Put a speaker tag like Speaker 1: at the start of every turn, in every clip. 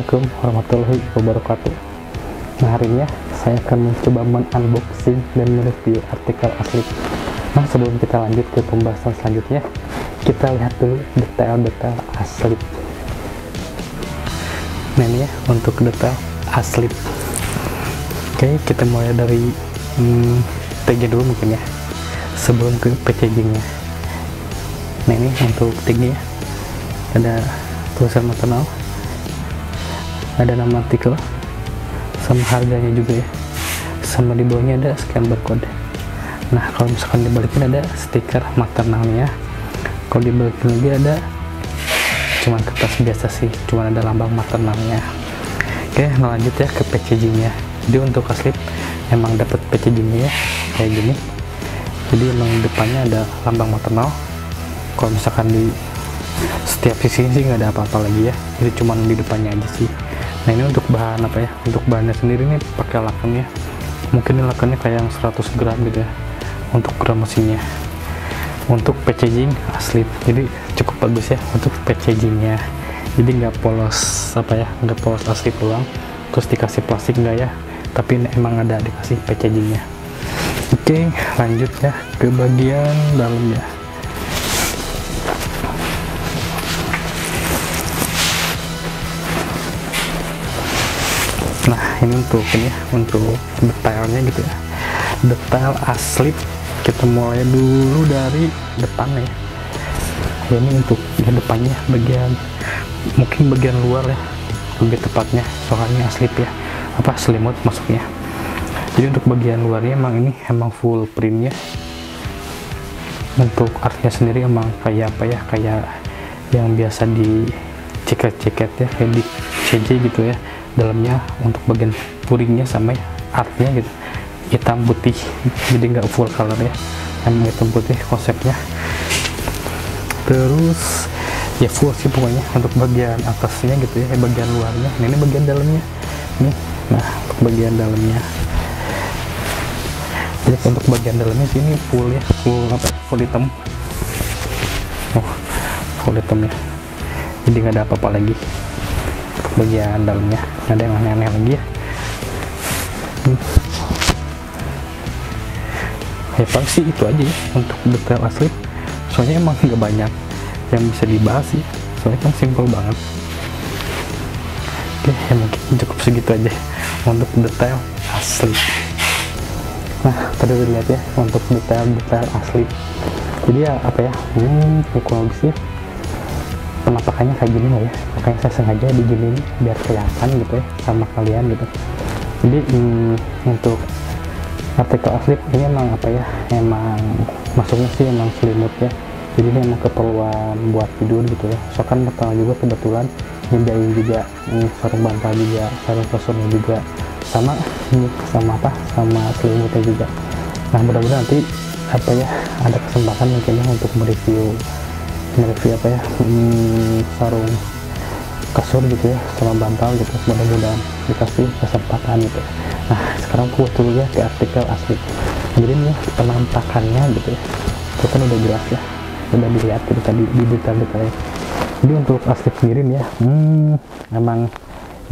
Speaker 1: Assalamualaikum warahmatullahi wabarakatuh. Nah, hari ini ya saya akan mencoba unboxing dan mereview artikel Aslip. Nah, sebelum kita lanjut ke pembahasan selanjutnya, kita lihat dulu detail-detail Aslip. Nah, ini ya untuk detail Aslip. Oke, kita mulai dari tagnya dulu mungkin ya, sebelum ke packagingnya. Nah, ini untuk tagnya ya, ada tulisan maternal, ada nama artikel sama harganya juga ya, sama di bawahnya ada scan barcode. Nah, kalau misalkan dibalikin ada stiker maternalnya, kalau dibalikin lagi ada cuman kertas biasa sih, cuman ada lambang maternalnya. Oke, nah lanjut ya ke packagingnya. Jadi untuk Aslip emang dapat packagingnya ya kayak gini, jadi emang depannya ada lambang maternal. Kalau misalkan di setiap sisi sih nggak ada apa-apa lagi ya, jadi cuman di depannya aja sih. Nah, ini untuk bahan apa ya, untuk bahannya sendiri nih pakai lakannya, mungkin ini lakannya kayak yang 100 gram gitu ya untuk gram mesinnya. Untuk packaging Aslip, jadi cukup bagus ya untuk packagingnya, jadi nggak polos apa ya, nggak polos Aslip doang terus dikasih plastik nggak ya, tapi ini emang ada dikasih packagingnya. Oke, lanjut ya ke bagian dalamnya. Nah, ini untuk ini ya, untuk detailnya gitu ya, detail Aslip. Kita mulai dulu dari depannya ya. Ini untuk ya depannya, bagian mungkin bagian luar ya lebih tepatnya, soalnya Aslip ya apa selimut masuknya. Jadi untuk bagian luarnya emang ini emang full printnya. Untuk artnya sendiri emang kayak apa ya, kayak yang biasa di ceket-ceket ya, kayak di CJ gitu ya. Dalamnya untuk bagian puringnya sama ya, artnya gitu hitam putih, jadi nggak full color ya, emang hitam putih konsepnya. Terus ya full sih pokoknya untuk bagian atasnya gitu ya, bagian luarnya. Nah, ini bagian dalamnya nih. Nah, untuk bagian dalamnya, jadi untuk bagian dalamnya sini full ya, full apa, full hitam. Oh, full hitam ya, jadi nggak ada apa-apa lagi. Bagian dalamnya ada yang aneh-aneh lagi ya. Ya paling sih itu aja ya untuk detail Aslip, soalnya emang nggak banyak yang bisa dibahas sih, soalnya kan simple banget. Oke, ya mungkin cukup segitu aja untuk detail Aslip. Nah, tadi udah lihat ya untuk detail Aslip, jadi ya apa ya, kurang lebih sih penampakannya kayak gini lah ya, makanya saya sengaja diginiin biar kelihatan gitu ya sama kalian gitu. Jadi untuk artikel Aslip ini emang apa ya, emang masuknya sih emang selimut ya, jadi ini emang keperluan buat tidur gitu ya. So kan pertama juga kebetulan nyediain juga sarung bantal juga, sarung kasurnya juga, sama ini sama apa, sama selimutnya juga. Nah, mudah-mudahan nanti apa ya ada kesempatan mungkin ya untuk mereview apa ya, sarung kasur gitu ya sama bantal gitu, mudah-mudahan dikasih kesempatan gitu. Nah, sekarang aku dulu ya ke artikel Aslip. Jadi ini ya penampakannya gitu ya, itu kan udah jelas ya, udah dilihat gitu tadi di detail-detailnya. Jadi untuk Aslip sendiri nih ya, emang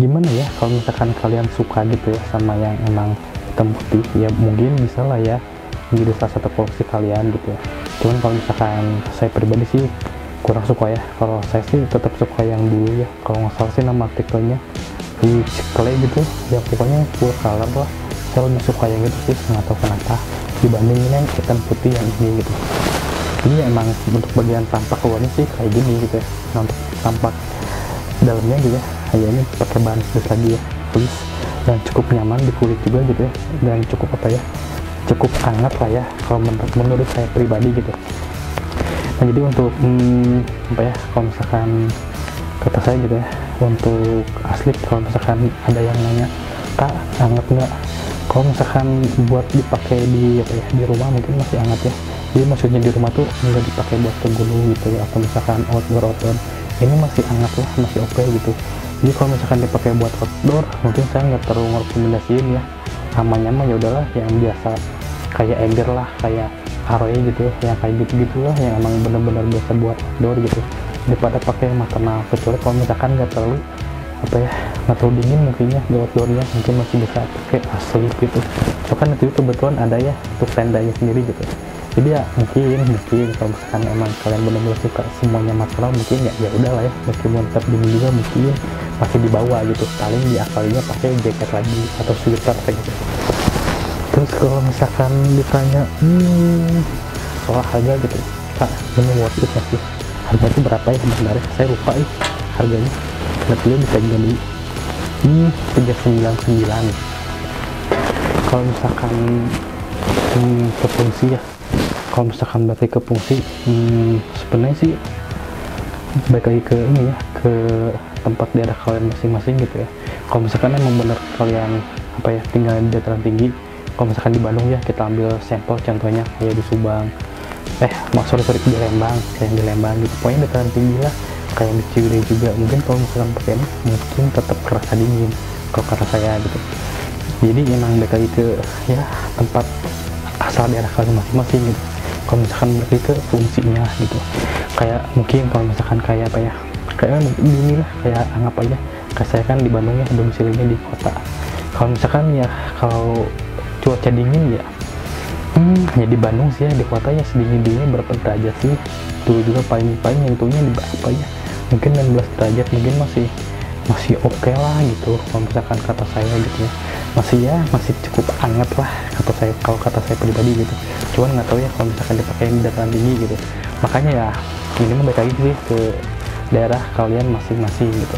Speaker 1: gimana ya, kalau misalkan kalian suka gitu ya sama yang emang hitam putih ya, mungkin bisa lah ya menjadi salah satu koleksi kalian gitu ya. Cuman kalau misalkan saya pribadi sih kurang suka ya, kalau saya sih tetap suka yang dulu ya, kalau nggak salah sih nama artikelnya Witch Clay gitu ya, pokoknya full color lah. Saya lebih suka yang gitu sih, nggak tahu kenapa, dibandingin yang hitam putih yang ini gitu. Ini emang untuk bagian tampak luarnya sih kayak gini gitu ya. Nah, untuk tampak dalamnya juga kayak ini pakai bahan fleece lagi ya, fleece, dan cukup nyaman di kulit juga gitu ya, dan cukup apa ya, cukup hangat lah ya kalau menurut saya pribadi gitu. Nah, jadi untuk apa ya, kalau misalkan kata saya gitu ya, untuk Aslip kalau misalkan ada yang nanya, Kak hangat nggak? Kalau misalkan buat dipakai di apa ya, di rumah mungkin masih hangat ya. Jadi maksudnya di rumah tuh nggak dipakai buat ke gunung gitu ya, atau misalkan outdoor, ini masih hangat lah, masih oke gitu. Jadi kalau misalkan dipakai buat outdoor, mungkin saya nggak terlalu merekomendasiin ya. Amannya mah ya udahlah yang biasa kayak ember lah, kayak Aroe gitu ya, yang kayak gitu-gitu lah, yang emang bener-bener biasa buat outdoor gitu, daripada pakai maternal. Kecuali kalau misalkan nggak terlalu apa ya, atau dingin mungkin ya di outdoornya mungkin masih bisa pakai asli gitu. So kan itu kebetulan ada ya untuk tendanya sendiri gitu. Jadi ya mungkin kalau misalkan emang kalian benar-benar suka semuanya material mungkin ya udah lah ya, meskipun tetap dingin juga mungkin masih dibawa gitu, paling diakalinya pakai jaket lagi atau sweater kayak gitu. Terus kalau misalkan ditanya soal harga gitu, Kak ini worth it nggak sih? Harga itu berapa ya sebenarnya? Saya lupa harganya. Nanti bisa juga beli 399. Kalau misalkan ke fungsi ya, kalau misalkan baterai ke fungsi sebenarnya sih baik lagi ke ini ya, ke tempat daerah kalian masing-masing gitu ya. Kalau misalkan emang bener kalian tinggal di dataran tinggi, kalau misalkan di Bandung ya kita ambil sampel contohnya kayak di Subang, sorry di Lembang, kayak di Lembang gitu, pokoknya dataran tinggi lah, kayak di Ciwidey juga. Mungkin kalau misalkan pakai ini mungkin tetap kerasa dingin kalau kata saya gitu. Jadi emang balik lagi ke ya tempat asal daerah kalian masing-masing gitu. Kalau misalkan balik lagi ke fungsinya gitu, kayak mungkin kalau misalkan kayak kayak ini lah, kayak anggap aja kayak saya kan di Bandung ya, domisilinya di kota. Kalau misalkan ya kalau cuaca dingin ya di Bandung sih ya, di kota ya sedingin-dinginnya berapa derajat sih dulu juga paling nyentuhnya di berapa ya, mungkin 16 derajat mungkin masih oke lah gitu kalau misalkan kata saya gitu ya, masih cukup hangat lah kalau kata saya pribadi gitu. Cuman nggak tahu ya kalau misalkan dipakai di dataran tinggi gitu, makanya ya ini mah balik lagi sih ke daerah kalian masing-masing gitu.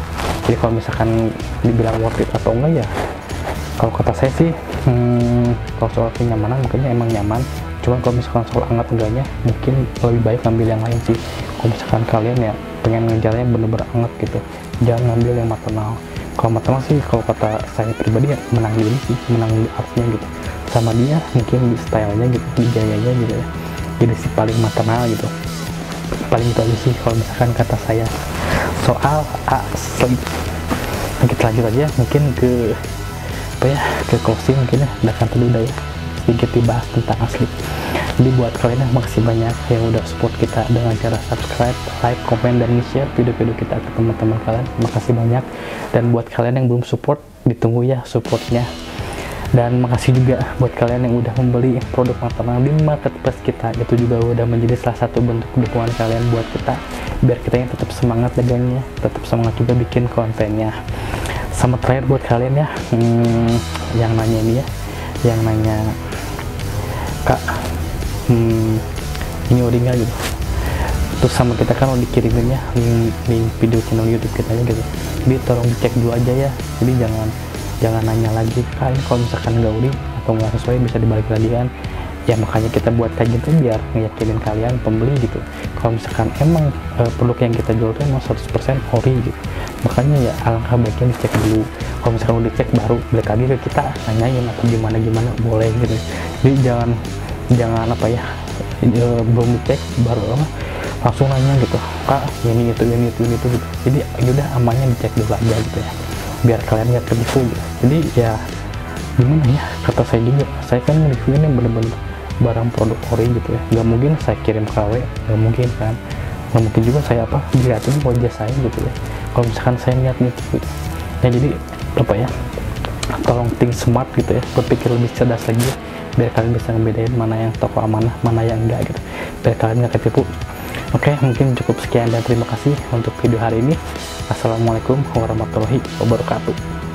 Speaker 1: Jadi kalau misalkan dibilang worth it atau enggak ya, kalau kata saya sih kalau soal kenyamanan mungkinnya emang nyaman, cuman kalau misalkan soal hangat enggaknya mungkin lebih baik ambil yang lain sih. Kalau misalkan kalian ya pengen ngejarnya bener-bener hangat gitu, jangan ngambil yang maternal. Kalau maternal sih kalau kata saya pribadi ya menang diri sih, menang di artnya gitu, sama dia mungkin di stylenya gitu, di gayanya gitu ya, jadi si paling maternal gitu. Paling itu aja sih kalau misalkan kata saya soal asli. Kita lanjut aja mungkin ke ke closing mungkin ya, udah kan tadi udah ya sedikit dibahas tentang asli. Jadi buat kalian yang makasih banyak yang udah support kita dengan cara subscribe, like, komen, dan share video-video kita ke teman-teman kalian, makasih banyak. Dan buat kalian yang belum support, ditunggu ya supportnya. Dan makasih juga buat kalian yang udah membeli produk maternal di marketplace kita, itu juga udah menjadi salah satu bentuk dukungan kalian buat kita, biar kita yang tetap semangat dagangnya, tetap semangat juga bikin kontennya. Sama terakhir buat kalian ya, yang nanya ini ya, yang nanya Kak ini ori nggak gitu, terus sama kita kan udah dikirimin ya link video channel YouTube kita aja gitu, jadi tolong dicek dulu aja ya. Jadi jangan nanya lagi Kak ini kalau misalkan nggak ori atau nggak sesuai bisa dibalik lagi kan ya. Makanya kita buat kayak gitu biar ngeyakinin kalian pembeli gitu, kalau misalkan emang produk yang kita jual itu emang 100% ori gitu. Makanya ya alangkah baiknya dicek dulu. Kalau misalkan udah dicek baru balik lagi ke kita nanyain atau gimana boleh gitu. Jadi jangan belum dicek baru langsung nanya gitu, Kak ini itu gitu. Jadi udah amannya dicek dulu aja gitu ya, biar kalian nggak tertipu gitu. Jadi ya gimana ya, kata saya juga, saya kan reviewin yang bener-bener barang produk ori gitu ya, nggak mungkin saya kirim KW, nggak mungkin kan, nggak mungkin juga saya dilihatin wajah saya gitu ya kalau misalkan saya niat gitu ya. Jadi tolong think smart gitu ya, berpikir lebih cerdas lagi ya, biar kalian bisa ngebedain mana yang toko amanah, mana yang enggak gitu, biar kalian nggak ketipu. Oke, mungkin cukup sekian dan terima kasih untuk video hari ini. Assalamualaikum warahmatullahi wabarakatuh.